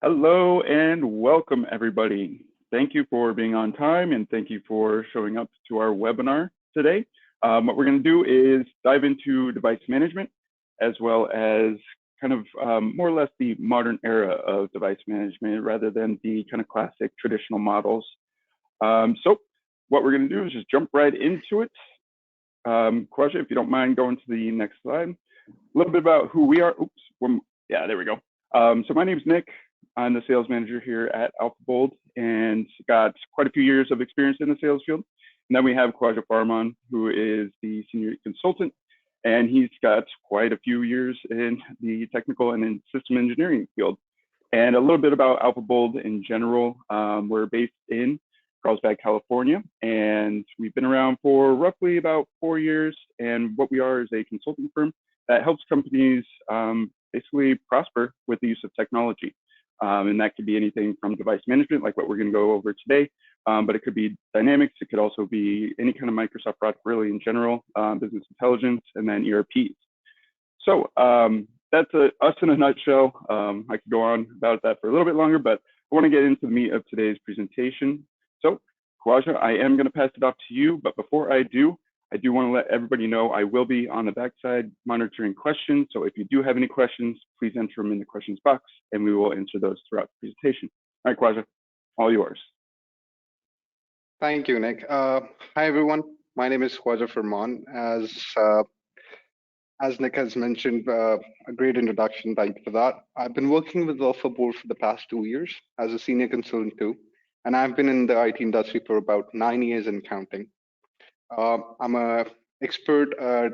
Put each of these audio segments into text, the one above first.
Hello and welcome, everybody. Thank you for being on time and thank you for showing up to our webinar today. What we're going to do is dive into device management as well as kind of more or less the modern era of device management rather than the kind of classic traditional models. So what we're going to do is just jump right into it. Kwaja, if you don't mind going to the next slide. A little bit about who we are. Oops, yeah, there we go. So my name's Nick. I'm the sales manager here at AlphaBOLD and got quite a few years of experience in the sales field. And then we have Kwaja Farman, who is the senior consultant, and he's got quite a few years in the technical and in system engineering field. And a little bit about AlphaBOLD in general. We're based in Carlsbad, California, and we've been around for roughly about 4 years. And what we are is a consulting firm that helps companies basically prosper with the use of technology. And that could be anything from device management, like what we're going to go over today, but it could be Dynamics. It could also be any kind of Microsoft product, really in general, business intelligence, and then ERPs. So that's us in a nutshell. I could go on about that for a little bit longer, but I want to get into the meat of today's presentation. So Kwaja, I am going to pass it off to you, but before I do want to let everybody know I will be on the backside monitoring questions. So if you do have any questions, please enter them in the questions box and we will answer those throughout the presentation. All right, Kwaja, all yours. Thank you, Nick. Hi, everyone. My name is Kwaja Farman. As Nick has mentioned, a great introduction. Thank you for that. I've been working with AlphaBOLD for the past 2 years as a senior consultant too, and I've been in the IT industry for about 9 years and counting. I'm a expert at,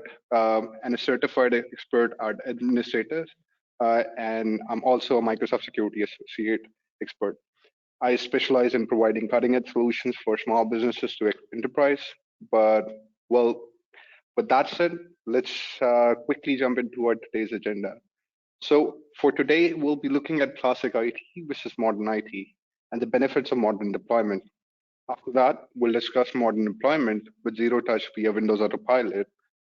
and a certified expert at administrators, and I'm also a Microsoft Security Associate expert. I specialize in providing cutting-edge solutions for small businesses to enterprise. But well, with that said, let's quickly jump into our today's agenda. So for today, we'll be looking at classic IT versus modern IT and the benefits of modern deployment. After that, we'll discuss modern deployment with zero touch via Windows Autopilot,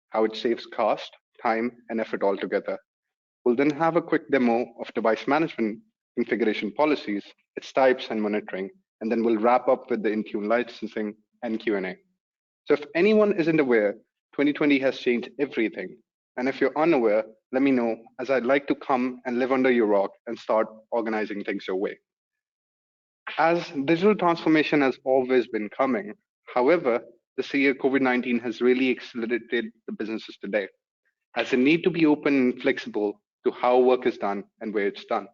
how it saves cost, time, and effort altogether. We'll then have a quick demo of device management, configuration policies, its types, and monitoring, and then we'll wrap up with the Intune licensing and Q&A. So if anyone isn't aware, 2020 has changed everything. And if you're unaware, let me know, as I'd like to come and live under your rock and start organizing things your way. As digital transformation has always been coming, however, this year COVID-19 has really accelerated the businesses today, as the need to be open and flexible to how work is done and where it's done.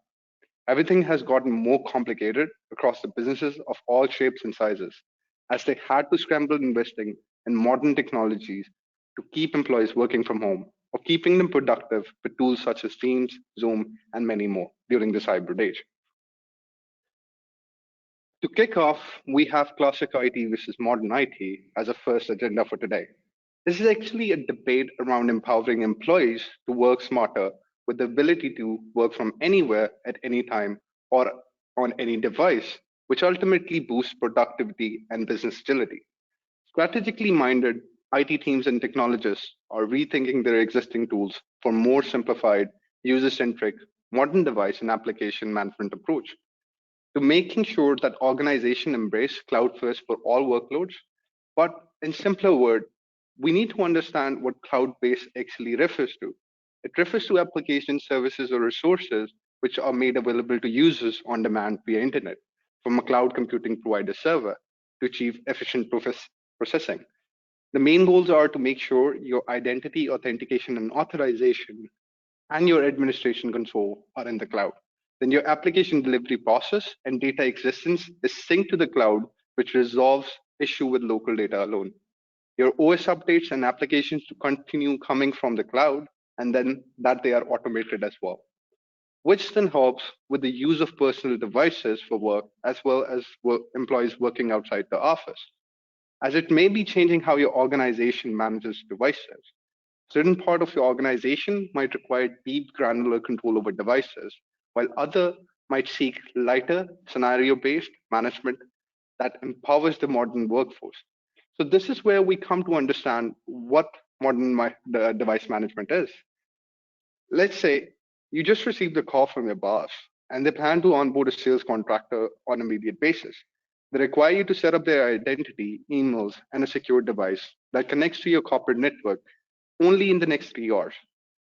Everything has gotten more complicated across the businesses of all shapes and sizes, as they had to scramble investing in modern technologies to keep employees working from home or keeping them productive with tools such as Teams, Zoom, and many more during this hybrid age. To kick off, we have classic IT versus modern IT as a first agenda for today. This is actually a debate around empowering employees to work smarter with the ability to work from anywhere at any time or on any device, which ultimately boosts productivity and business agility. Strategically minded IT teams and technologists are rethinking their existing tools for more simplified, user-centric, modern device and application management approach, to making sure that organizations embrace cloud first for all workloads. But in simpler words, we need to understand what cloud-based actually refers to. It refers to application services or resources which are made available to users on demand via internet, from a cloud computing provider server to achieve efficient processing. The main goals are to make sure your identity, authentication, and authorization and your administration control are in the cloud. Then your application delivery process and data existence is synced to the cloud, which resolves issue with local data alone. Your OS updates and applications to continue coming from the cloud, and then that they are automated as well, which then helps with the use of personal devices for work as well as employees working outside the office, as it may be changing how your organization manages devices. Certain part of your organization might require deep granular control over devices, while other might seek lighter scenario-based management that empowers the modern workforce. So this is where we come to understand what modern device management is. Let's say you just received a call from your boss and they plan to onboard a sales contractor on an immediate basis. They require you to set up their identity, emails, and a secure device that connects to your corporate network only in the next 3 hours.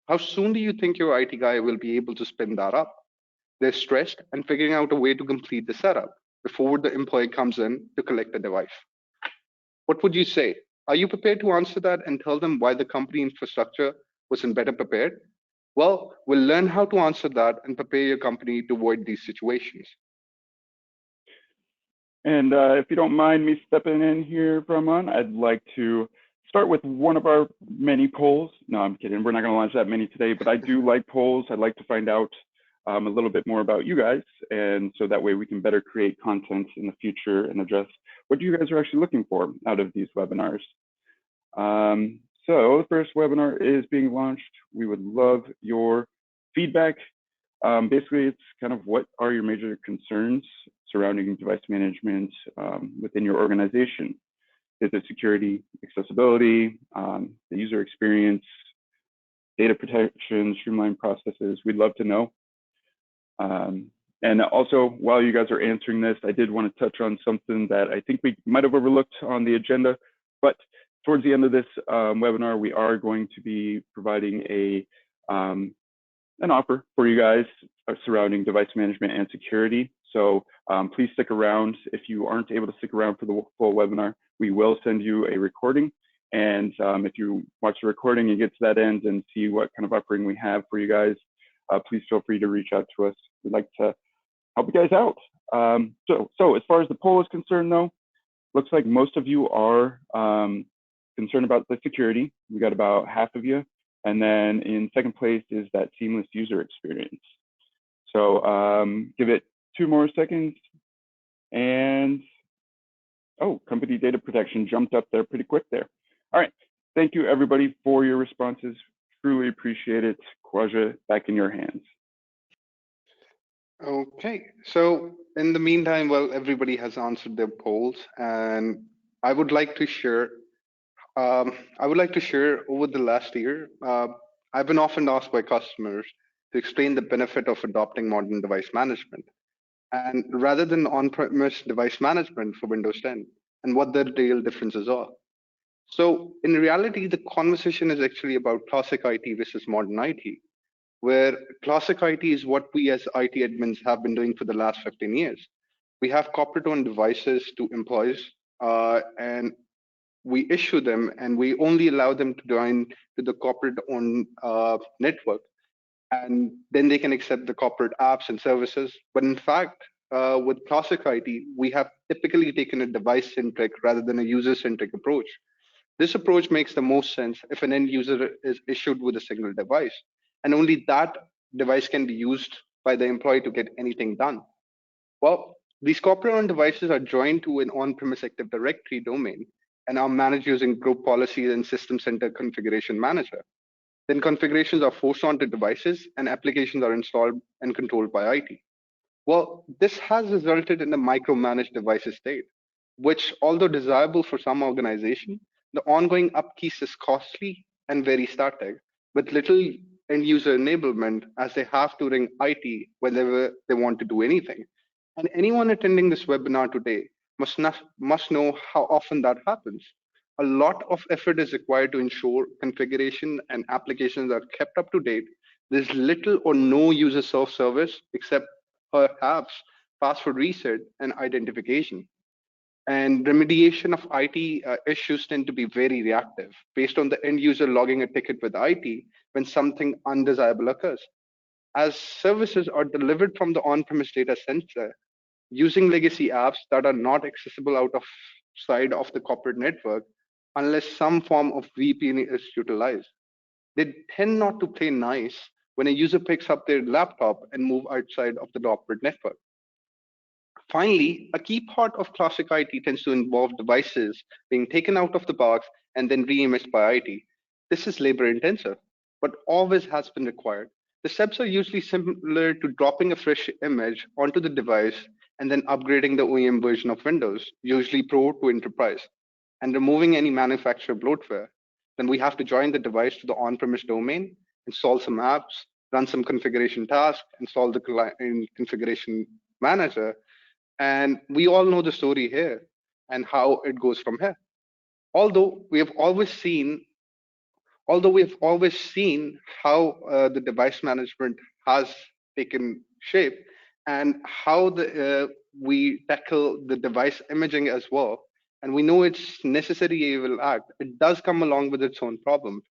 How soon do you think your IT guy will be able to spin that up? They're stressed and figuring out a way to complete the setup before the employee comes in to collect the device. What would you say? Are you prepared to answer that and tell them why the company infrastructure wasn't better prepared? Well, we'll learn how to answer that and prepare your company to avoid these situations. And if you don't mind me stepping in here, Brahman, I'd like to start with one of our many polls. No, I'm kidding. We're not going to launch that many today, but I do like polls. I'd like to find out a little bit more about you guys. And so that way we can better create content in the future and address what you guys are actually looking for out of these webinars. So the first webinar is being launched. We would love your feedback. Basically, it's kind of what are your major concerns surrounding device management within your organization? Is it security, accessibility, the user experience, data protection, streamlined processes? We'd love to know. And also, while you guys are answering this, I did want to touch on something that I think we might have overlooked on the agenda, but towards the end of this webinar, we are going to be providing an offer for you guys surrounding device management and security. So please stick around. If you aren't able to stick around for the full webinar, we will send you a recording. And if you watch the recording and get to that end and see what kind of offering we have for you guys, please feel free to reach out to us. We'd like to help you guys out. So as far as the poll is concerned, though, looks like most of you are concerned about the security. We got about half of you. And then in second place is that seamless user experience. So give it 2 more seconds. And oh, company data protection jumped up there pretty quick there. All right. Thank you, everybody, for your responses. Truly appreciate it. Kwaja, back in your hands. Okay. So in the meantime, well, everybody has answered their polls, and I would like to share over the last year, I've been often asked by customers to explain the benefit of adopting modern device management, and rather than on-premise device management for Windows 10, and what the real differences are. So in reality, the conversation is actually about classic IT versus modern IT, where classic IT is what we as IT admins have been doing for the last 15 years. We have corporate-owned devices to employees, and we issue them, and we only allow them to join to the corporate-owned network, and then they can accept the corporate apps and services. But in fact, with classic IT, we have typically taken a device-centric rather than a user-centric approach. This approach makes the most sense if an end user is issued with a single device, and only that device can be used by the employee to get anything done. Well, these corporate-owned devices are joined to an on-premise Active Directory domain and are managed using group policies and System Center Configuration Manager. Then configurations are forced onto devices and applications are installed and controlled by IT. Well, this has resulted in a micromanaged devices state, which, although desirable for some organization, the ongoing upkeep is costly and very static, with little end user enablement as they have to ring IT whenever they want to do anything. And anyone attending this webinar today must know how often that happens. A lot of effort is required to ensure configuration and applications are kept up to date. There's little or no user self-service except perhaps password reset and identification. And remediation of IT issues tend to be very reactive based on the end user logging a ticket with IT when something undesirable occurs. As services are delivered from the on-premise data center, using legacy apps that are not accessible outside of the corporate network unless some form of VPN is utilized. They tend not to play nice when a user picks up their laptop and move outside of the corporate network. Finally, a key part of classic IT tends to involve devices being taken out of the box and then re-imaged by IT. This is labor intensive, but always has been required. The steps are usually similar to dropping a fresh image onto the device and then upgrading the OEM version of Windows, usually Pro to Enterprise, and removing any manufacturer bloatware. Then we have to join the device to the on-premise domain, install some apps, run some configuration task, install the configuration manager, and we all know the story here and how it goes from here. Although we have always seen, although we've always seen how the device management has taken shape and how we tackle the device imaging as well, and we know it's necessary evil act, it does come along with its own problems.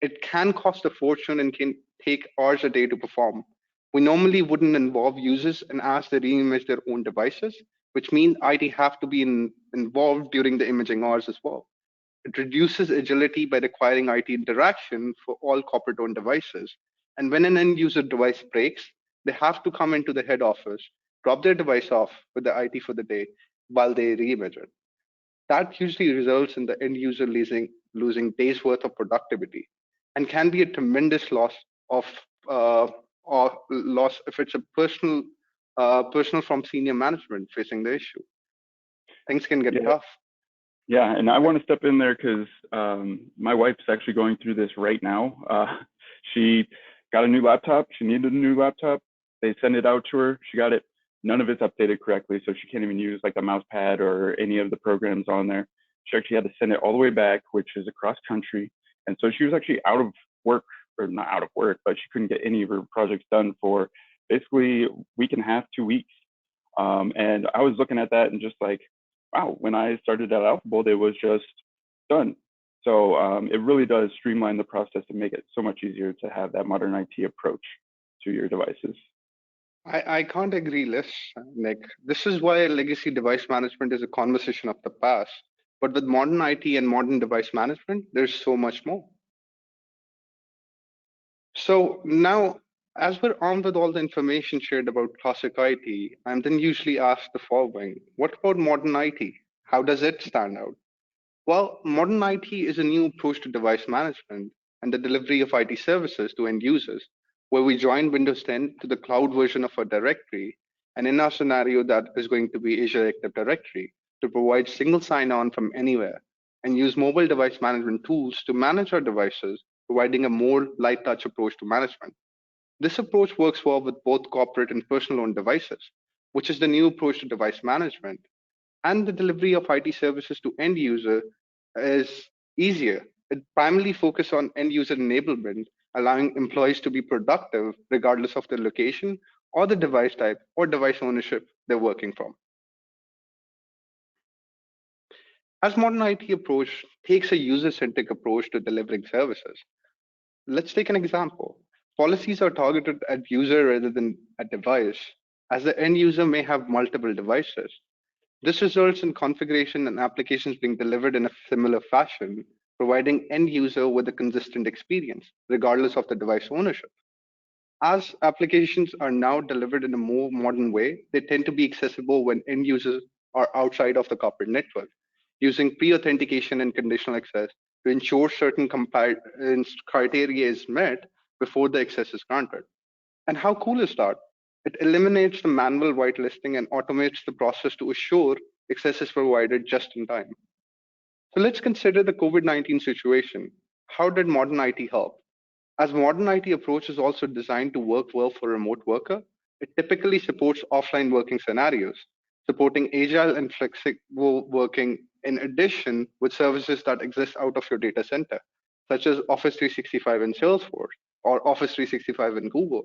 It can cost a fortune and can take hours a day to perform. We normally wouldn't involve users and ask them to reimage their own devices, which means IT have to be involved during the imaging hours as well. It reduces agility by requiring IT interaction for all corporate owned devices. And when an end user device breaks, they have to come into the head office, drop their device off with the IT for the day while they reimage it. That usually results in the end user losing days worth of productivity and can be a tremendous of uh, loss if it's a personal from senior management facing the issue. Things can get Yeah, tough. yeah, and I want to step in there because my wife's actually going through this right now. She got a new laptop. She needed a new laptop. They sent it out to her. She got it. None of it's updated correctly, so she can't even use like the mouse pad or any of the programs on there. She actually had to send it all the way back, which is across country. And so she was actually out of work, or not out of work, but she couldn't get any of her projects done for basically a week and a half, 2 weeks. And I was looking at that and just like, wow, when I started at AlphaBOLD, it was just done. So it really does streamline the process and make it so much easier to have that modern IT approach to your devices. I can't agree less, Nick. This is why legacy device management is a conversation of the past. But with modern IT and modern device management, there's so much more. So now, as we're armed with all the information shared about classic IT, I'm then usually asked the following: what about modern IT? How does it stand out? Well, modern IT is a new approach to device management and the delivery of IT services to end users, where we join Windows 10 to the cloud version of our directory, and in our scenario, that is going to be Azure Active Directory, to provide single sign-on from anywhere and use mobile device management tools to manage our devices, providing a more light touch approach to management. This approach works well with both corporate and personal owned devices, which is the new approach to device management, and the delivery of IT services to end user is easier. It primarily focuses on end user enablement, allowing employees to be productive regardless of their location or the device type or device ownership they're working from. As modern IT approach takes a user-centric approach to delivering services, let's take an example. Policies are targeted at user rather than at device, as the end user may have multiple devices. This results in configuration and applications being delivered in a similar fashion, providing end user with a consistent experience, regardless of the device ownership. As applications are now delivered in a more modern way, they tend to be accessible when end users are outside of the corporate network, using pre-authentication and conditional access to ensure certain compliance criteria is met before the access is granted. And how cool is that? It eliminates the manual whitelisting and automates the process to assure access is provided just in time. So let's consider the COVID-19 situation. How did modern IT help? As modern IT approach is also designed to work well for remote worker, it typically supports offline working scenarios, supporting agile and flexible working in addition with services that exist out of your data center, such as Office 365 in Salesforce or Office 365 in Google,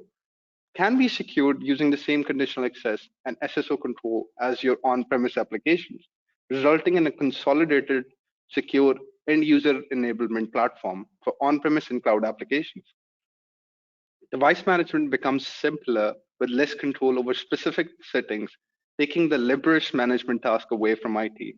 can be secured using the same conditional access and SSO control as your on-premise applications, resulting in a consolidated, secure end-user enablement platform for on-premise and cloud applications. Device management becomes simpler with less control over specific settings, taking the laborious management task away from IT.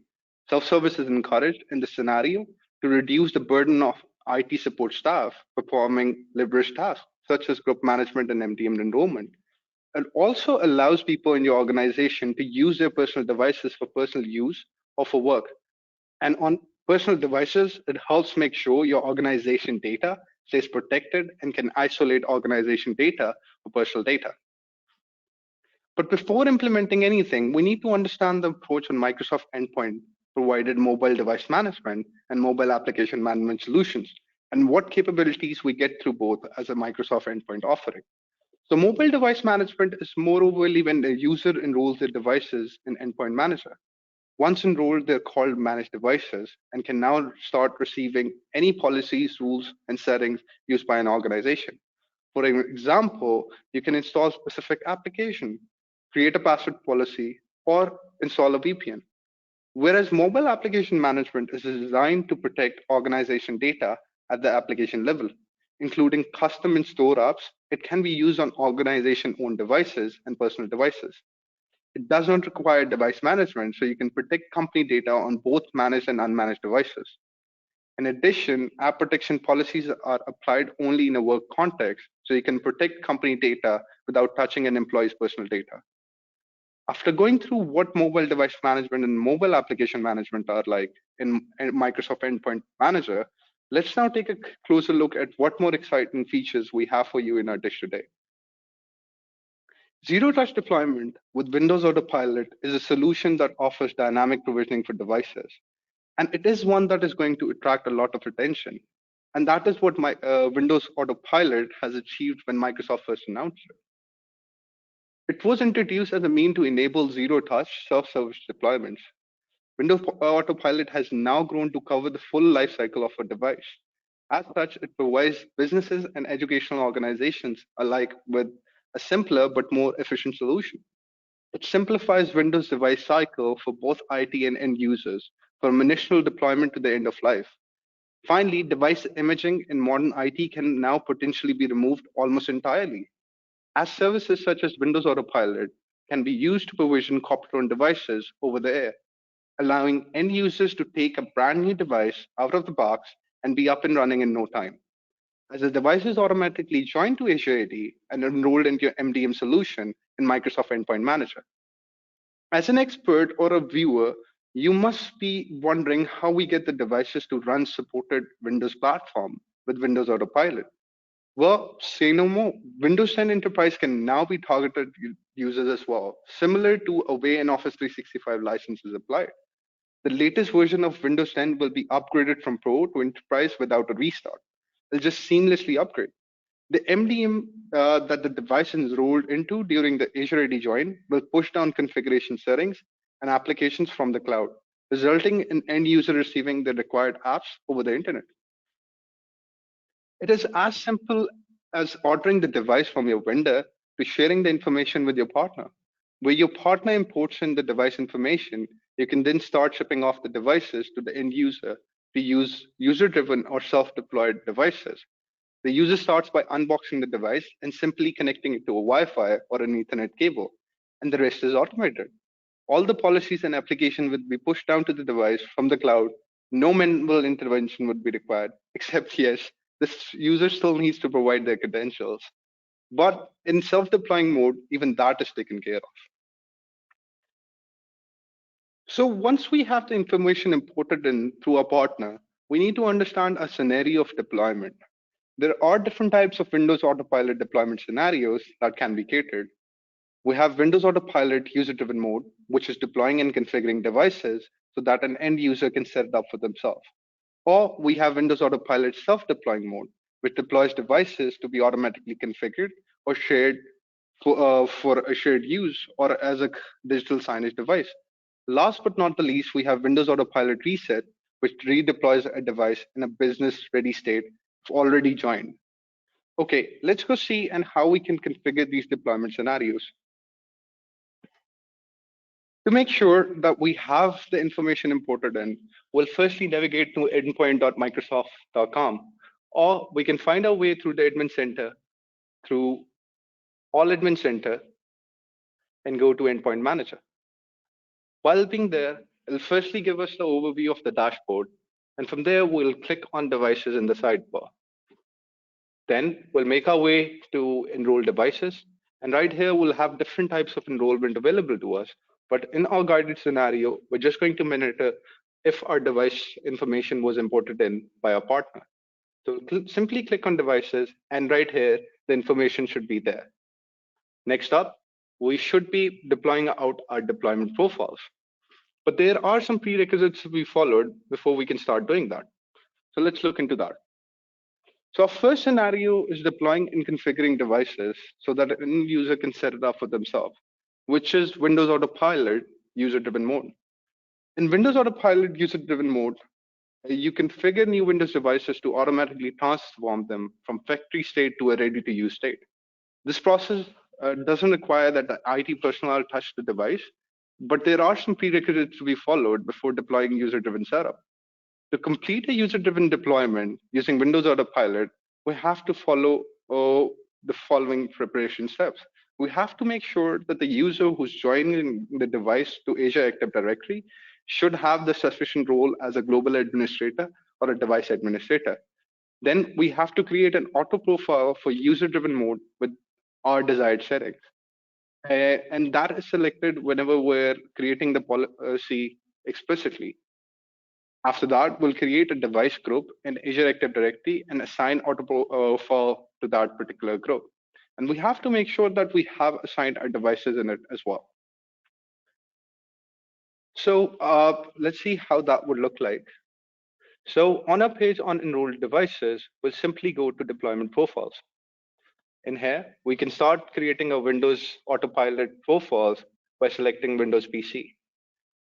Self-service is encouraged in this scenario to reduce the burden of IT support staff performing laborious tasks, such as group management and MDM enrollment. It also allows people in your organization to use their personal devices for personal use or for work. And on personal devices, it helps make sure your organization data stays protected and can isolate organization data for personal data. But before implementing anything, we need to understand the approach on Microsoft Endpoint provided mobile device management and mobile application management solutions, and what capabilities we get through both as a Microsoft endpoint offering. So mobile device management is moreoverly when the user enrolls their devices in Endpoint Manager. Once enrolled, they're called managed devices and can now start receiving any policies, rules, and settings used by an organization. For example, you can install specific application, create a password policy, or install a VPN. Whereas mobile application management is designed to protect organization data at the application level, including custom and store apps. It can be used on organization owned devices and personal devices. It does not require device management, so you can protect company data on both managed and unmanaged devices. In addition, app protection policies are applied only in a work context, so you can protect company data without touching an employee's personal data. After going through what mobile device management and mobile application management are like in Microsoft Endpoint Manager, let's now take a closer look at what more exciting features we have for you in our dish today. Zero touch deployment with Windows Autopilot is a solution that offers dynamic provisioning for devices. And it is one that is going to attract a lot of attention. And that is what Windows Autopilot has achieved when Microsoft first announced it. It was introduced as a mean to enable zero-touch self-service deployments. Windows Autopilot has now grown to cover the full lifecycle of a device. As such, it provides businesses and educational organizations alike with a simpler but more efficient solution. It simplifies Windows device cycle for both IT and end users from initial deployment to the end of life. Finally, device imaging in modern IT can now potentially be removed almost entirely, as services such as Windows Autopilot can be used to provision corporate-owned devices over the air, allowing end users to take a brand new device out of the box and be up and running in no time. As the device is automatically joined to Azure AD and enrolled into your MDM solution in Microsoft Endpoint Manager. As an expert or a viewer, you must be wondering how we get the devices to run supported Windows platform with Windows Autopilot. Well, say no more. Windows 10 Enterprise can now be targeted users as well, similar to a way an Office 365 license is applied. The latest version of Windows 10 will be upgraded from Pro to Enterprise without a restart. It'll just seamlessly upgrade. The MDM that the device is rolled into during the Azure AD join will push down configuration settings and applications from the cloud, resulting in end user receiving the required apps over the internet. It is as simple as ordering the device from your vendor to sharing the information with your partner. Where your partner imports in the device information, you can then start shipping off the devices to the end user to use user-driven or self-deployed devices. The user starts by unboxing the device and simply connecting it to a Wi-Fi or an Ethernet cable, and the rest is automated. All the policies and application would be pushed down to the device from the cloud. No manual intervention would be required, except yes, this user still needs to provide their credentials. But in self-deploying mode, even that is taken care of. So once we have the information imported in through our partner, we need to understand a scenario of deployment. There are different types of Windows Autopilot deployment scenarios that can be catered. We have Windows Autopilot user-driven mode, which is deploying and configuring devices so that an end user can set it up for themselves. Or we have Windows Autopilot self-deploying mode, which deploys devices to be automatically configured or shared for a shared use or as a digital signage device. Last but not the least, we have Windows Autopilot Reset, which redeploys a device in a business-ready state already joined. Okay, let's go see and how we can configure these deployment scenarios. To make sure that we have the information imported in, we'll firstly navigate to endpoint.microsoft.com, or we can find our way through the admin center, through all admin center, and go to Endpoint Manager. While being there, it'll firstly give us the overview of the dashboard, and from there, we'll click on devices in the sidebar. Then we'll make our way to enroll devices. And right here, we'll have different types of enrollment available to us. But in our guided scenario, we're just going to monitor if our device information was imported in by our partner. So simply click on devices, and right here, the information should be there. Next up, we should be deploying out our deployment profiles. But there are some prerequisites to be followed before we can start doing that. So let's look into that. So our first scenario is deploying and configuring devices so that an end user can set it up for themselves, which is Windows Autopilot user-driven mode. In Windows Autopilot user-driven mode, you configure new Windows devices to automatically transform them from factory state to a ready-to-use state. This process doesn't require that the IT personnel touch the device, but there are some prerequisites to be followed before deploying user-driven setup. To complete a user-driven deployment using Windows Autopilot, we have to follow the following preparation steps. We have to make sure that the user who's joining the device to Azure Active Directory should have the sufficient role as a global administrator or a device administrator. Then we have to create an auto profile for user-driven mode with our desired settings. And that is selected whenever we're creating the policy explicitly. After that, we'll create a device group in Azure Active Directory and assign auto profile to that particular group. And we have to make sure that we have assigned our devices in it as well. So let's see how that would look like. So on our page on enrolled devices, we'll simply go to deployment profiles. In here, we can start creating a Windows Autopilot profiles by selecting Windows PC.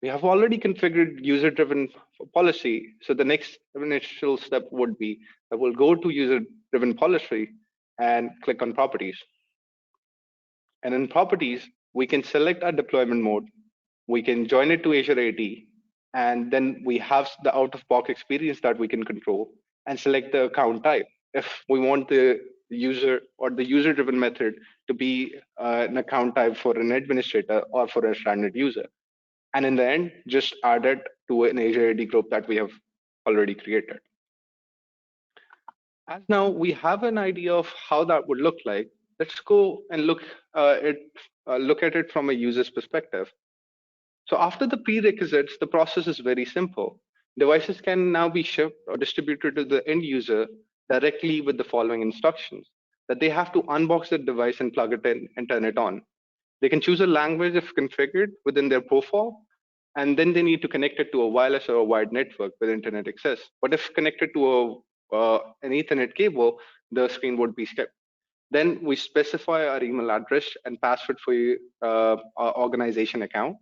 We have already configured user-driven policy. So the next initial step would be that we'll go to user-driven policy and click on properties. And in properties, we can select our deployment mode. We can join it to Azure AD, and then we have the out-of-box experience that we can control and select the account type. If we want the user or the user-driven method to be an account type for an administrator or for a standard user. And in the end, just add it to an Azure AD group that we have already created. As now we have an idea of how that would look like, let's go and look at it from a user's perspective. So after the prerequisites, the process is very simple. Devices can now be shipped or distributed to the end user directly with the following instructions: that they have to unbox the device and plug it in and turn it on. They can choose a language if configured within their profile, and then they need to connect it to a wireless or a wired network with internet access. But if connected to an Ethernet cable, the screen would be skipped. Then we specify our email address and password for our organization account.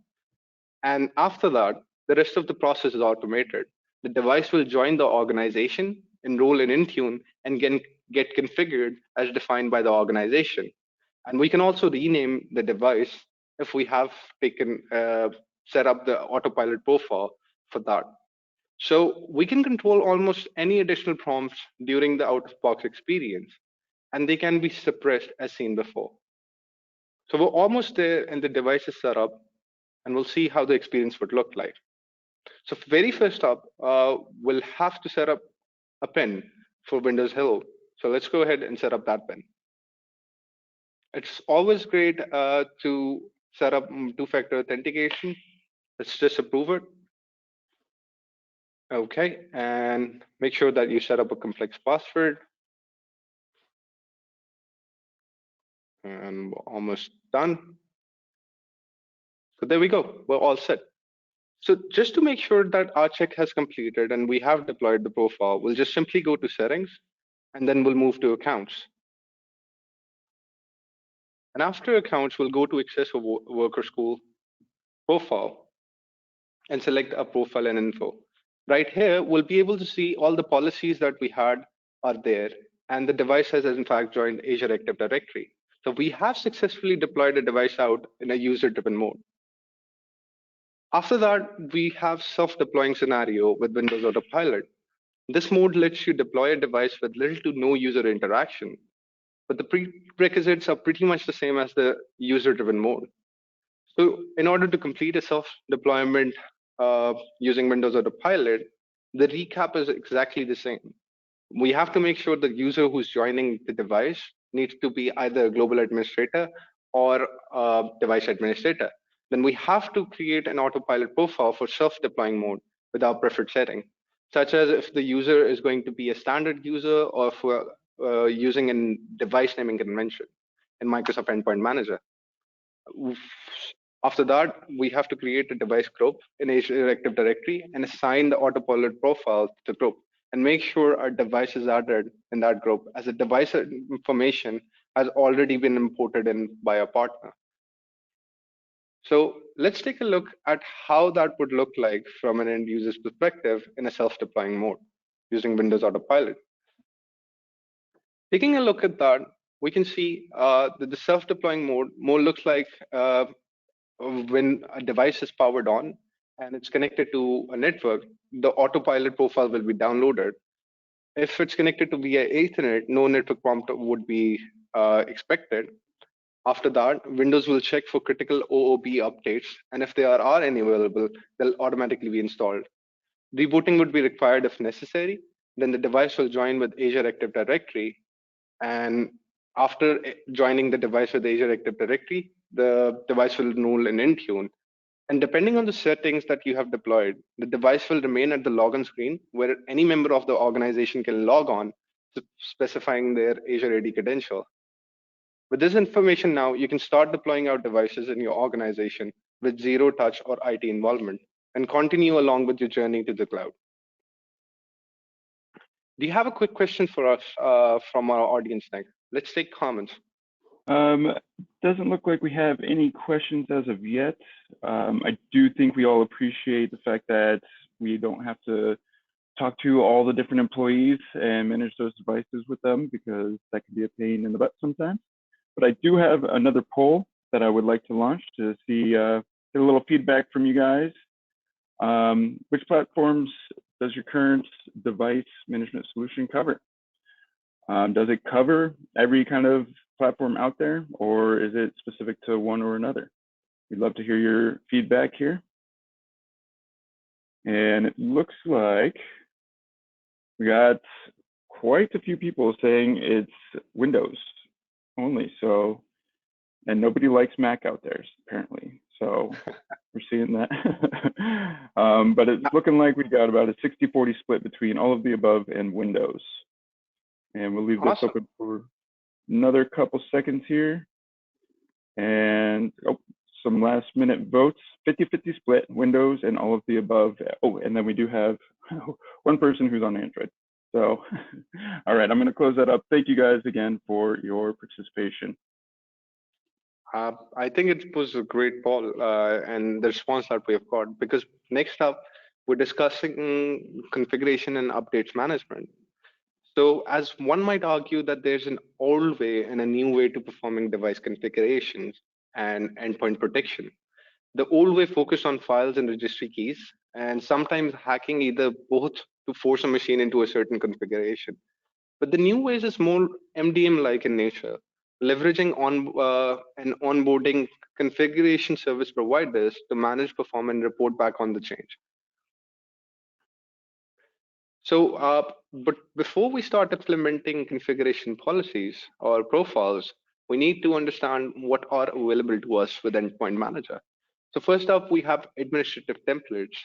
And after that, the rest of the process is automated. The device will join the organization, enroll in Intune, and get configured as defined by the organization. And we can also rename the device if we have set up the autopilot profile for that. So we can control almost any additional prompts during the out-of-box experience, and they can be suppressed as seen before. So we're almost there, and the device is set up, and we'll see how the experience would look like. So very first up, we'll have to set up a PIN for Windows Hello. So let's go ahead and set up that PIN. It's always great to set up two-factor authentication. Let's just approve it. Okay, and make sure that you set up a complex password. And we're almost done. So there we go, we're all set. So just to make sure that our check has completed and we have deployed the profile, we'll just simply go to settings, and then we'll move to accounts. And after accounts, we'll go to access a worker school profile and select a profile and info. Right here, we'll be able to see all the policies that we had are there, and the device has in fact joined Azure Active Directory. So we have successfully deployed a device out in a user-driven mode. After that, we have self-deploying scenario with Windows Autopilot. This mode lets you deploy a device with little to no user interaction, but the prerequisites are pretty much the same as the user-driven mode. So in order to complete a self-deployment using Windows Autopilot, the recap is exactly the same. We have to make sure the user who's joining the device needs to be either a global administrator or a device administrator. Then we have to create an autopilot profile for self-deploying mode with our preferred setting, such as if the user is going to be a standard user or for using a device naming convention in Microsoft Endpoint Manager. After that, we have to create a device group in Azure Active Directory and assign the autopilot profile to the group. and make sure our device is added in that group, as the device information has already been imported in by a partner. So let's take a look at how that would look like from an end user's perspective in a self-deploying mode using Windows Autopilot. Taking a look at that, we can see that the self-deploying mode more looks like when a device is powered on and it's connected to a network, the Autopilot profile will be downloaded. If it's connected to via Ethernet, no network prompt would be expected. After that, Windows will check for critical OOB updates, and if there are any available, they'll automatically be installed. Rebooting would be required if necessary. Then the device will join with Azure Active Directory, and after joining the device with Azure Active Directory, the device will enroll in Intune. And depending on the settings that you have deployed, the device will remain at the login screen where any member of the organization can log on, specifying their Azure AD credential. With this information now, you can start deploying out devices in your organization with zero touch or IT involvement and continue along with your journey to the cloud. Do you have a quick question for us from our audience, Nick? Let's take comments. Doesn't look like we have any questions as of yet. I do think we all appreciate the fact that we don't have to talk to all the different employees and manage those devices with them, because that can be a pain in the butt sometimes. But I do have another poll that I would like to launch to see, get a little feedback from you guys. Which platforms does your current device management solution cover? Does it cover every kind of platform out there, or is it specific to one or another? We'd love to hear your feedback here. And it looks like we got quite a few people saying it's Windows only. So, and nobody likes Mac out there, apparently. So we're seeing that. But it's looking like we got about a 60-40 split between all of the above and Windows. And we'll leave this open for another couple seconds here. And some last minute votes, 50-50 split, Windows and all of the above. Oh, and then we do have one person who's on Android. So, all right, I'm going to close that up. Thank you guys again for your participation. I think it was a great poll and the response that we have got, because next up, we're discussing configuration and updates management. So as one might argue that there's an old way and a new way to performing device configurations and endpoint protection. The old way focused on files and registry keys, and sometimes hacking either both to force a machine into a certain configuration. But the new ways is more MDM-like in nature, leveraging and onboarding configuration service providers to manage, perform, and report back on the change. So, but before we start implementing configuration policies or profiles, we need to understand what are available to us with Endpoint Manager. So first up, we have administrative templates.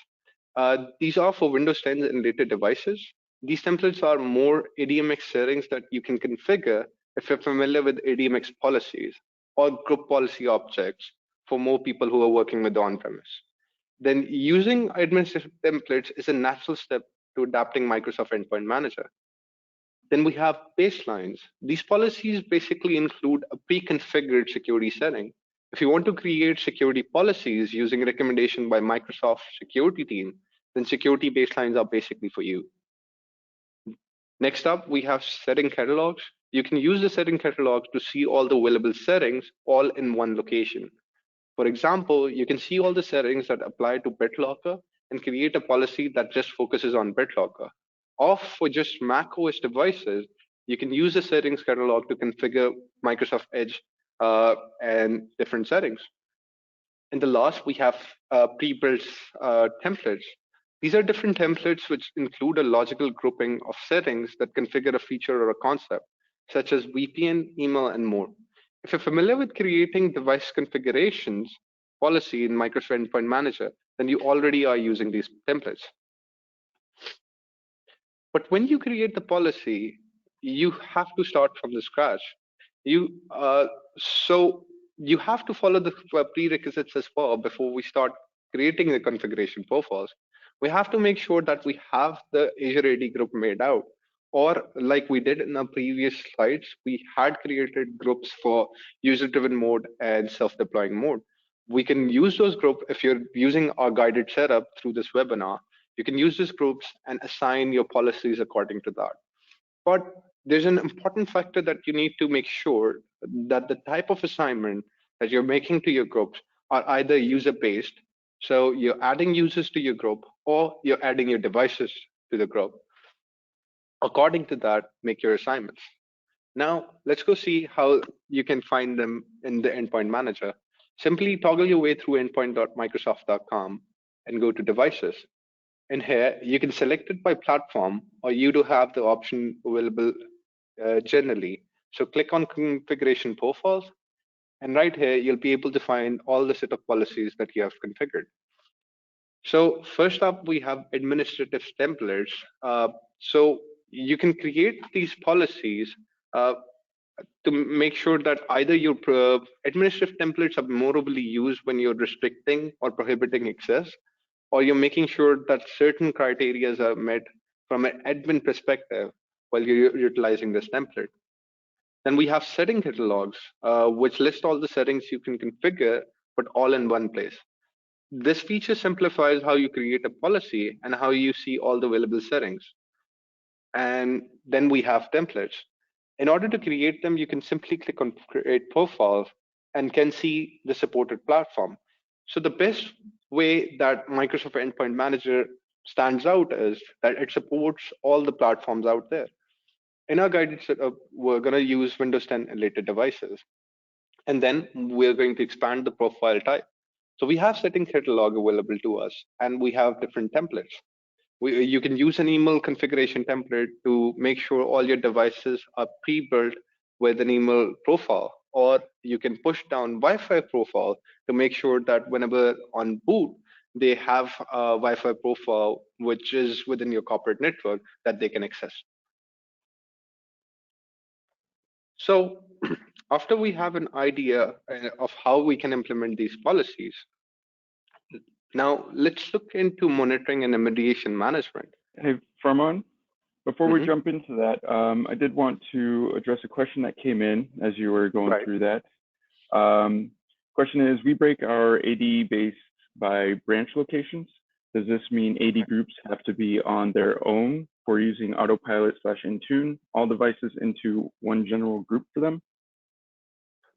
These are for Windows 10 and later devices. These templates are more ADMX settings that you can configure if you're familiar with ADMX policies or group policy objects for more people who are working with on-premise. Then using administrative templates is a natural step to adapting Microsoft Endpoint Manager. Then we have baselines. These policies basically include a pre-configured security setting. If you want to create security policies using recommendation by Microsoft security team, then security baselines are basically for you. Next up, we have setting catalogs. You can use the setting catalogs to see all the available settings all in one location. For example, you can see all the settings that apply to BitLocker and create a policy that just focuses on BitLocker. Or for just Mac OS devices, you can use the settings catalog to configure Microsoft Edge and different settings. And the last, we have pre-built templates. These are different templates which include a logical grouping of settings that configure a feature or a concept, such as VPN, email, and more. If you're familiar with creating device configurations policy in Microsoft Endpoint Manager, then you already are using these templates. But when you create the policy, you have to start from the scratch. So you have to follow the prerequisites as well before we start creating the configuration profiles. we have to make sure that we have the Azure AD group made out. Or like we did in our previous slides, we had created groups for user-driven mode and self-deploying mode. We can use those groups if you're using our guided setup through this webinar. You can use these groups and assign your policies according to that. But there's an important factor that you need to make sure that the type of assignment that you're making to your groups are either user-based, so you're adding users to your group, or you're adding your devices to the group. According to that, make your assignments. Now, let's go see how you can find them in the Endpoint Manager. Simply toggle your way through endpoint.microsoft.com and go to Devices. In here, you can select it by platform, or you do have the option available generally. So click on Configuration Profiles, and right here, you'll be able to find all the set of policies that you have configured. So first up, we have administrative templates. So you can create these policies to make sure that either your administrative templates are morally used when you're restricting or prohibiting access, or you're making sure that certain criteria are met from an admin perspective while you're utilizing this template. Then we have setting catalogs, which list all the settings you can configure, but all in one place. This feature simplifies how you create a policy and how you see all the available settings. And then we have templates. In order to create them, you can simply click on Create Profile and can see the supported platform. So the best way that Microsoft Endpoint Manager stands out is that it supports all the platforms out there. In our guided setup, we're going to use Windows 10 and later devices. And then we're going to expand the profile type. So we have setting catalog available to us, and we have different templates. You can use an email configuration template to make sure all your devices are pre-built with an email profile, or you can push down Wi-Fi profile to make sure that whenever on boot, they have a Wi-Fi profile, which is within your corporate network that they can access. So after we have an idea of how we can implement these policies, now let's look into monitoring and remediation management. Hey, Farman, before we jump into that, I did want to address a question that came in as you were going through that. Question is, we break our AD base by branch locations. Does this mean AD groups have to be on their own for using Autopilot / Intune all devices into one general group for them?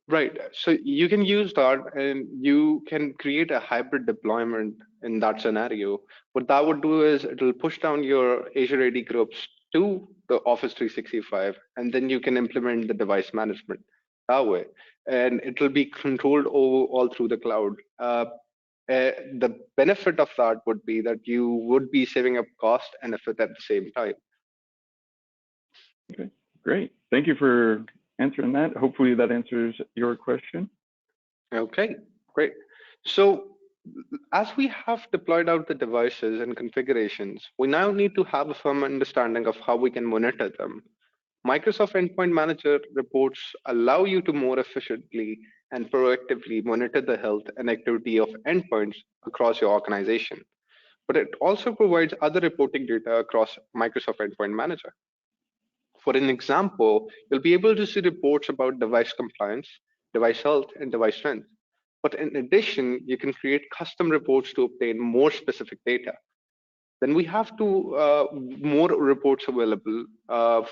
Right. So you can use that and you can create a hybrid deployment in that scenario. What that would do is it'll push down your Azure AD groups to the Office 365, and then you can implement the device management that way. And it will be controlled all through the cloud. The benefit of that would be that you would be saving up cost and effort at the same time. Okay, great. Thank you for answering that. Hopefully that answers your question. Okay, great. So as we have deployed out the devices and configurations, we now need to have a firm understanding of how we can monitor them. Microsoft Endpoint Manager reports allow you to more efficiently and proactively monitor the health and activity of endpoints across your organization. But it also provides other reporting data across Microsoft Endpoint Manager. For an example, you'll be able to see reports about device compliance, device health, and device strength. But in addition, you can create custom reports to obtain more specific data. Then we have more reports available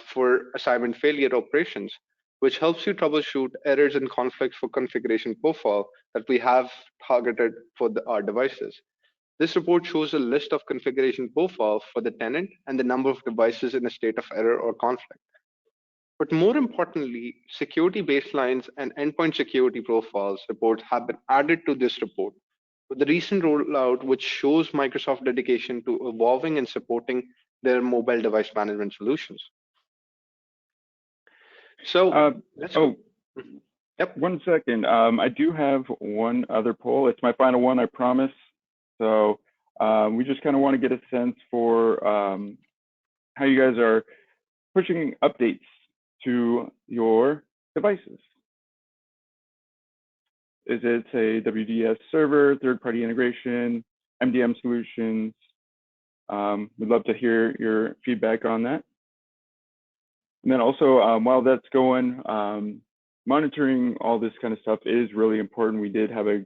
for assignment failure operations, which helps you troubleshoot errors and conflicts for configuration profile that we have targeted for our devices. This report shows a list of configuration profile for the tenant and the number of devices in a state of error or conflict. But more importantly, security baselines and endpoint security profiles reports have been added to this report with the recent rollout, which shows Microsoft dedication to evolving and supporting their mobile device management solutions. So, yep. 1 second. I do have one other poll. It's my final one, I promise. So we just kind of want to get a sense for how you guys are pushing updates to your devices. Is it a WDS server, third-party integration, MDM solutions? We'd love to hear your feedback on that. And then also, while that's going, monitoring all this kind of stuff is really important. We did have a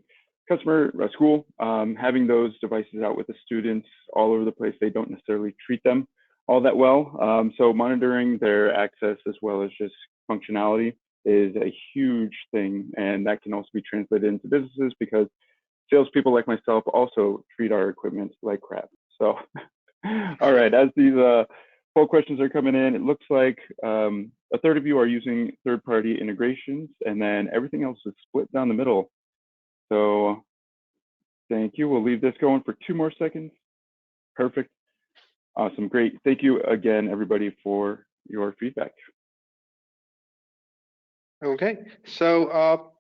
school, having those devices out with the students all over the place. They don't necessarily treat them all that well. So monitoring their access as well as just functionality is a huge thing. And that can also be translated into businesses because salespeople like myself also treat our equipment like crap. So, all right, as these poll questions are coming in, it looks like a third of you are using third-party integrations, and then everything else is split down the middle. So thank you. We'll leave this going for 2 more seconds. Perfect. Awesome. Great. Thank you again, everybody, for your feedback. Okay, so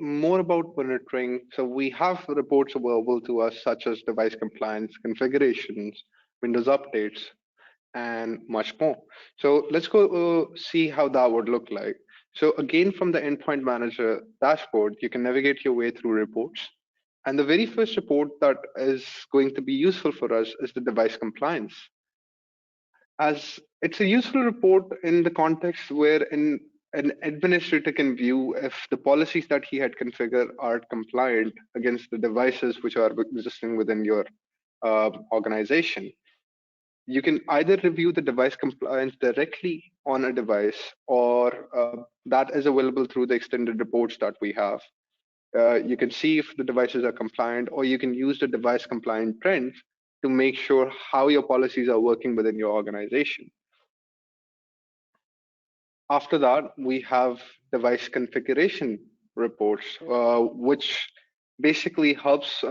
more about monitoring. So we have reports available to us, such as device compliance, configurations, Windows updates, and much more. So let's go see how that would look like. So again, from the Endpoint Manager dashboard, you can navigate your way through reports. And the very first report that is going to be useful for us is the device compliance. As it's a useful report in the context where an administrator can view if the policies that he had configured are compliant against the devices which are existing within your organization. You can either review the device compliance directly on a device, or that is available through the extended reports that we have. You can see if the devices are compliant, or you can use the device compliant trends to make sure how your policies are working within your organization. After that, we have device configuration reports, which basically helps,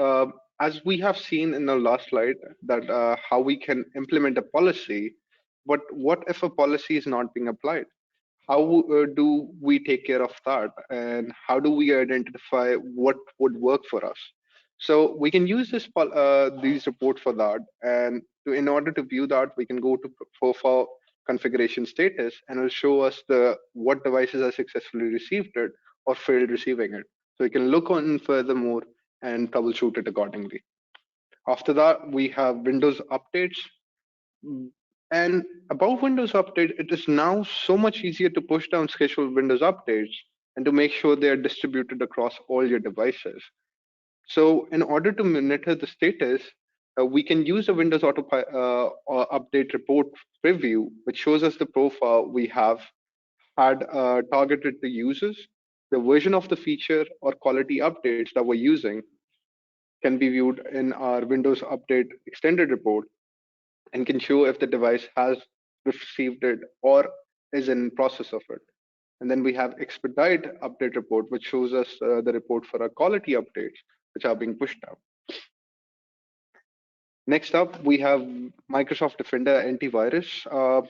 as we have seen in the last slide, that how we can implement a policy. But what if a policy is not being applied? How do we take care of that? And how do we identify what would work for us? So we can use these reports for that. And in order to view that, we can go to profile configuration status, and it'll show us what devices have successfully received it or failed receiving it. So we can look on furthermore and troubleshoot it accordingly. After that, we have Windows updates. And about Windows Update, it is now so much easier to push down scheduled Windows updates and to make sure they are distributed across all your devices. So in order to monitor the status, we can use a Windows Update report preview, which shows us the profile we have had targeted to users, the version of the feature or quality updates that we're using can be viewed in our Windows Update extended report, and can show if the device has received it or is in process of it. And then we have expedite update report, which shows us the report for our quality updates, which are being pushed out. Next up, we have Microsoft Defender antivirus.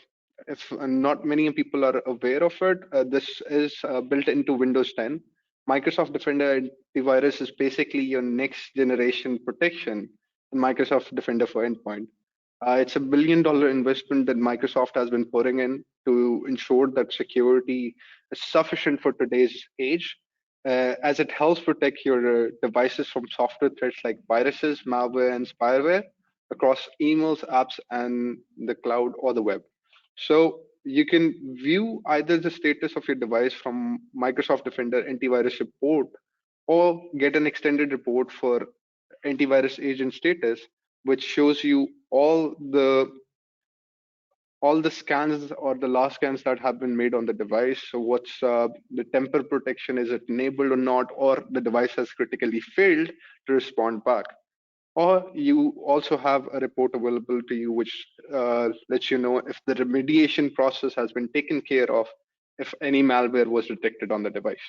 If not many people are aware of it, this is built into Windows 10. Microsoft Defender antivirus is basically your next generation protection in Microsoft Defender for Endpoint. It's $1 billion investment that Microsoft has been putting in to ensure that security is sufficient for today's age, as it helps protect your devices from software threats like viruses, malware, and spyware across emails, apps, and the cloud or the web. So you can view either the status of your device from Microsoft Defender antivirus report, or get an extended report for antivirus agent status, which shows you all the scans or the last scans that have been made on the device. So what's the temper protection, is it enabled or not, or the device has critically failed to respond back. Or you also have a report available to you which lets you know if the remediation process has been taken care of, if any malware was detected on the device.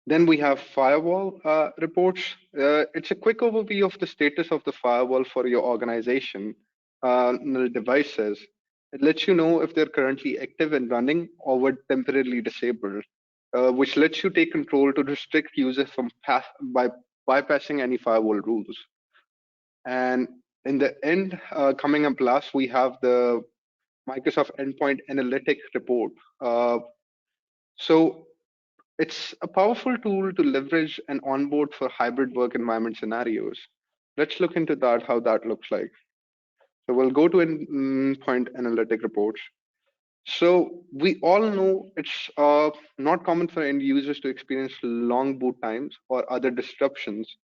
Then we have firewall reports. It's a quick overview of the status of the firewall for your organization devices. It lets you know if they're currently active and running or were temporarily disabled, which lets you take control to restrict users from by bypassing any firewall rules. And in the end, coming up last, we have the Microsoft Endpoint Analytic report. So it's a powerful tool to leverage and onboard for hybrid work environment scenarios. Let's look into that, how that looks like. So we'll go to endpoint analytic reports. So we all know it's not common for end users to experience long boot times or other disruptions.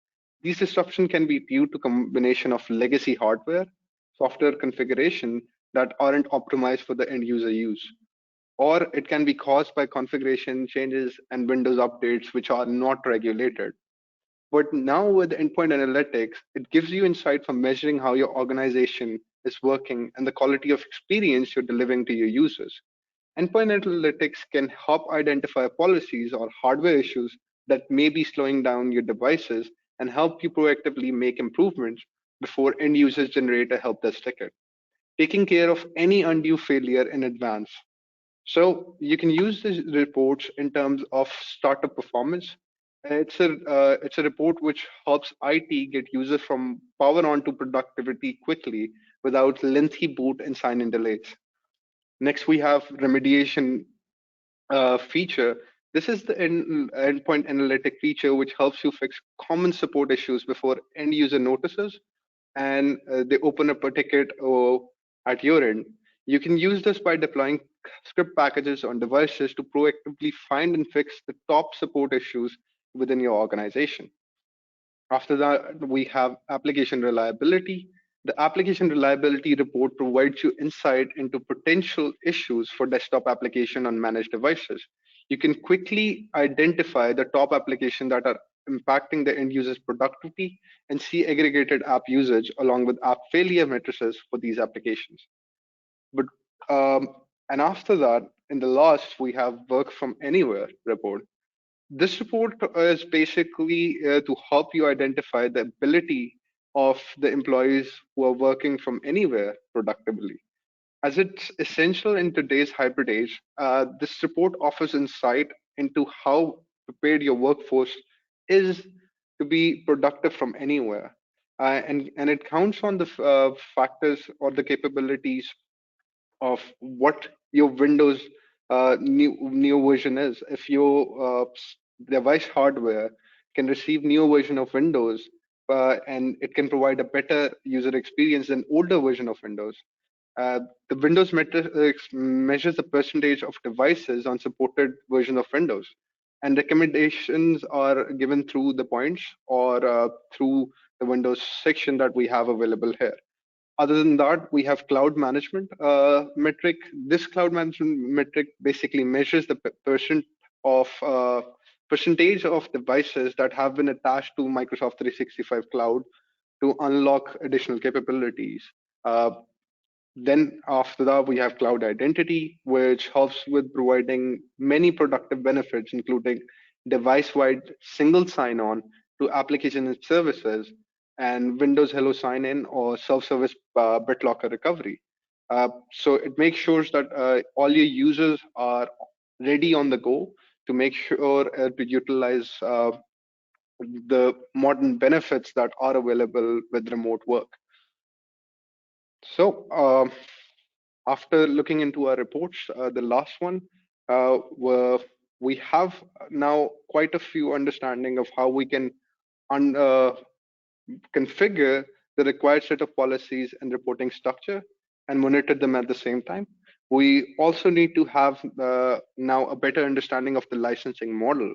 These disruptions can be due to combination of legacy hardware, software configuration that aren't optimized for the end user use, or it can be caused by configuration changes and Windows updates which are not regulated. But now with endpoint analytics, it gives you insight for measuring how your organization is working and the quality of experience you're delivering to your users. Endpoint analytics can help identify policies or hardware issues that may be slowing down your devices and help you proactively make improvements before end users generate a help desk ticket, taking care of any undue failure in advance. So you can use these reports in terms of startup performance. It's a report which helps IT get users from power on to productivity quickly without lengthy boot and sign-in delays. Next, we have remediation feature. This is the endpoint analytic feature which helps you fix common support issues before end user notices and they open up a ticket at your end. You can use this by deploying script packages on devices to proactively find and fix the top support issues within your organization. After that, we have application reliability. The application reliability report provides you insight into potential issues for desktop application on managed devices. You can quickly identify the top applications that are impacting the end user's productivity and see aggregated app usage along with app failure matrices for these applications. But and after that, in the last, we have work from anywhere report. This report is basically to help you identify the ability of the employees who are working from anywhere productively. As it's essential in today's hybrid age, this report offers insight into how prepared your workforce is to be productive from anywhere. And it counts on the factors or the capabilities of what your Windows new version is. If your device hardware can receive new version of Windows and it can provide a better user experience than older version of Windows. The Windows metrics measures the percentage of devices on supported version of Windows, and recommendations are given through the points or through the Windows section that we have available here. Other than that, we have cloud management metric. This cloud management metric basically measures the percentage of devices that have been attached to Microsoft 365 Cloud to unlock additional capabilities. Uh, then after that, we have cloud identity, which helps with providing many productive benefits, including device-wide single sign-on to application and services, and Windows Hello sign-in or self-service BitLocker recovery. So it makes sure that all your users are ready on the go to make sure to utilize the modern benefits that are available with remote work. So after looking into our reports, the last one, were, we have now quite a few understanding of how we can un, uh, configure the required set of policies and reporting structure and monitor them at the same time. We also need to have now a better understanding of the licensing model.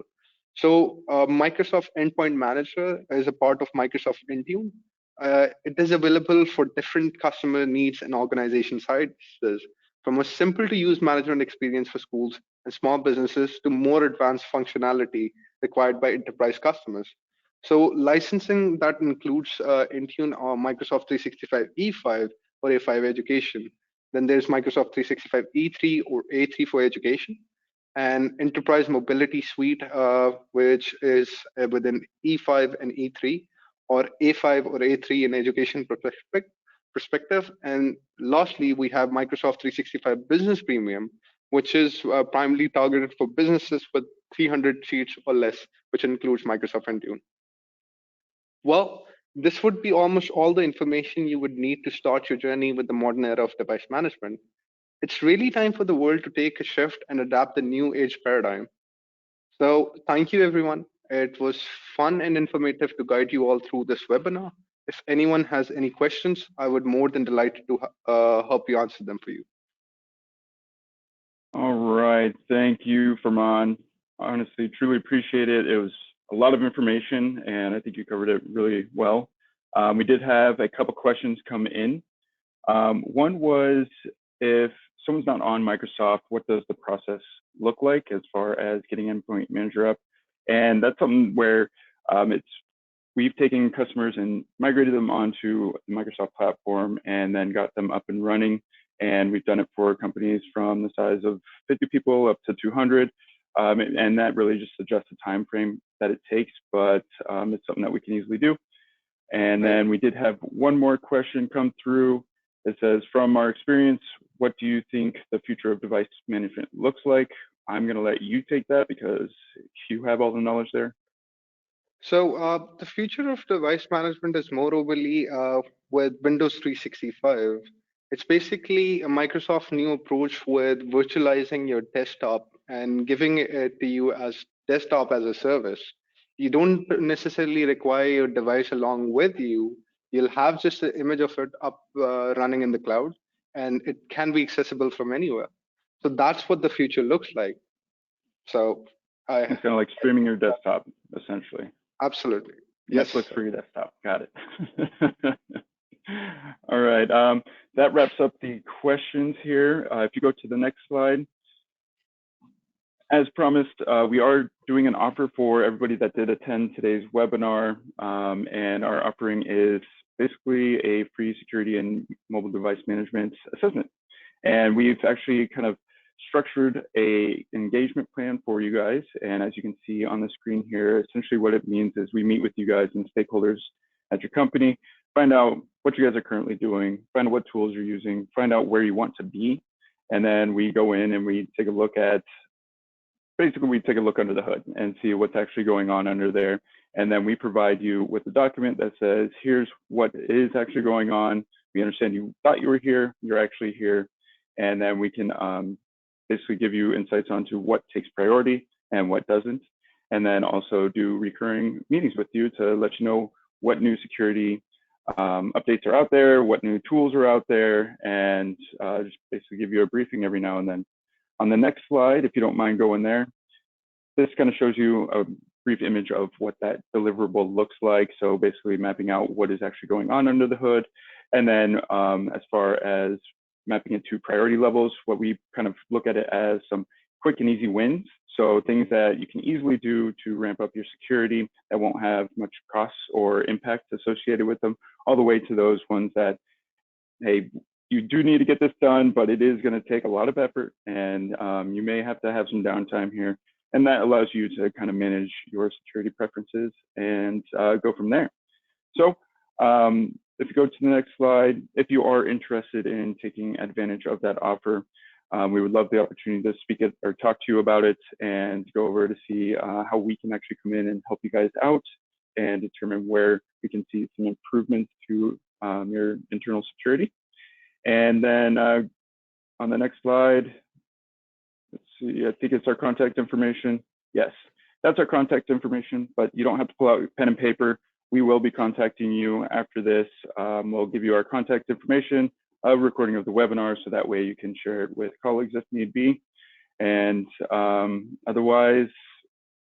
So Microsoft Endpoint Manager is a part of Microsoft Intune. It is available for different customer needs and organization sizes, from a simple to use management experience for schools and small businesses to more advanced functionality required by enterprise customers. So licensing that includes Intune or Microsoft 365 E5 or A5 education. Then there's Microsoft 365 E3 or A3 for education, and Enterprise Mobility Suite, which is within E5 and E3, or A5 or A3 in education perspective. And lastly, we have Microsoft 365 Business Premium, which is primarily targeted for businesses with 300 seats or less, which includes Microsoft Intune. Well, this would be almost all the information you would need to start your journey with the modern era of device management. It's really time for the world to take a shift and adapt the new age paradigm. So, thank you, everyone. It was fun and informative to guide you all through this webinar. If anyone has any questions, I would more than delighted to help you answer them for you. All right, thank you, Farman. Honestly, truly appreciate it. It was a lot of information, and I think you covered it really well. We did have a couple questions come in. One was, if someone's not on Microsoft, what does the process look like as far as getting Endpoint Manager up? And that's something where we've taken customers and migrated them onto the Microsoft platform and then got them up and running. And we've done it for companies from the size of 50 people up to 200. And that really just adjusts the time frame that it takes, but it's something that we can easily do. And then we did have one more question come through. It says, from our experience, what do you think the future of device management looks like? I'm going to let you take that because you have all the knowledge there. So the future of device management is more overly with Windows 365. It's basically a Microsoft new approach with virtualizing your desktop and giving it to you as desktop as a service. You don't necessarily require your device along with you. You'll have just an image of it up running in the cloud, and it can be accessible from anywhere. So that's what the future looks like. So it's kind of like streaming your desktop, essentially. Absolutely. Netflix Yes. for your desktop. Got it. All right. That wraps up the questions here. If you go to the next slide. As promised, we are doing an offer for everybody that did attend today's webinar. And our offering is basically a free security and mobile device management assessment. And we've actually kind of structured a engagement plan for you guys. And as you can see on the screen here, essentially what it means is we meet with you guys and stakeholders at your company, find out what you guys are currently doing, find out what tools you're using, find out where you want to be. And then we go in and we take a look at, basically we take a look under the hood and see what's actually going on under there. And then we provide you with a document that says, here's what is actually going on. We understand you thought you were here, you're actually here. And then we can basically give you insights onto what takes priority and what doesn't. And then also do recurring meetings with you to let you know what new security updates are out there, what new tools are out there, and just basically give you a briefing every now and then. On the next slide, if you don't mind going there, this kind of shows you a brief image of what that deliverable looks like. So basically mapping out what is actually going on under the hood. And then as far as mapping it to priority levels, what we kind of look at it as some quick and easy wins. So things that you can easily do to ramp up your security that won't have much costs or impact associated with them, all the way to those ones that, hey, you do need to get this done, but it is going to take a lot of effort, and you may have to have some downtime here. And that allows you to kind of manage your security preferences and go from there. So if you go to the next slide, if you are interested in taking advantage of that offer, we would love the opportunity to speak it or talk to you about it and go over to see how we can actually come in and help you guys out and determine where we can see some improvements to your internal security. And then on the next slide, let's see, I think it's our contact information. Yes, that's our contact information, but you don't have to pull out pen and paper. We will be contacting you after this. We'll give you our contact information, a recording of the webinar, so that way you can share it with colleagues if need be. And otherwise,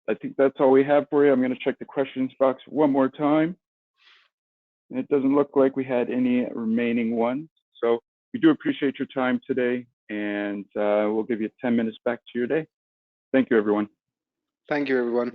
I think that's all we have for you. I'm going to check the questions box one more time. It doesn't look like we had any remaining ones. So we do appreciate your time today, and we'll give you 10 minutes back to your day. Thank you, everyone. Thank you, everyone.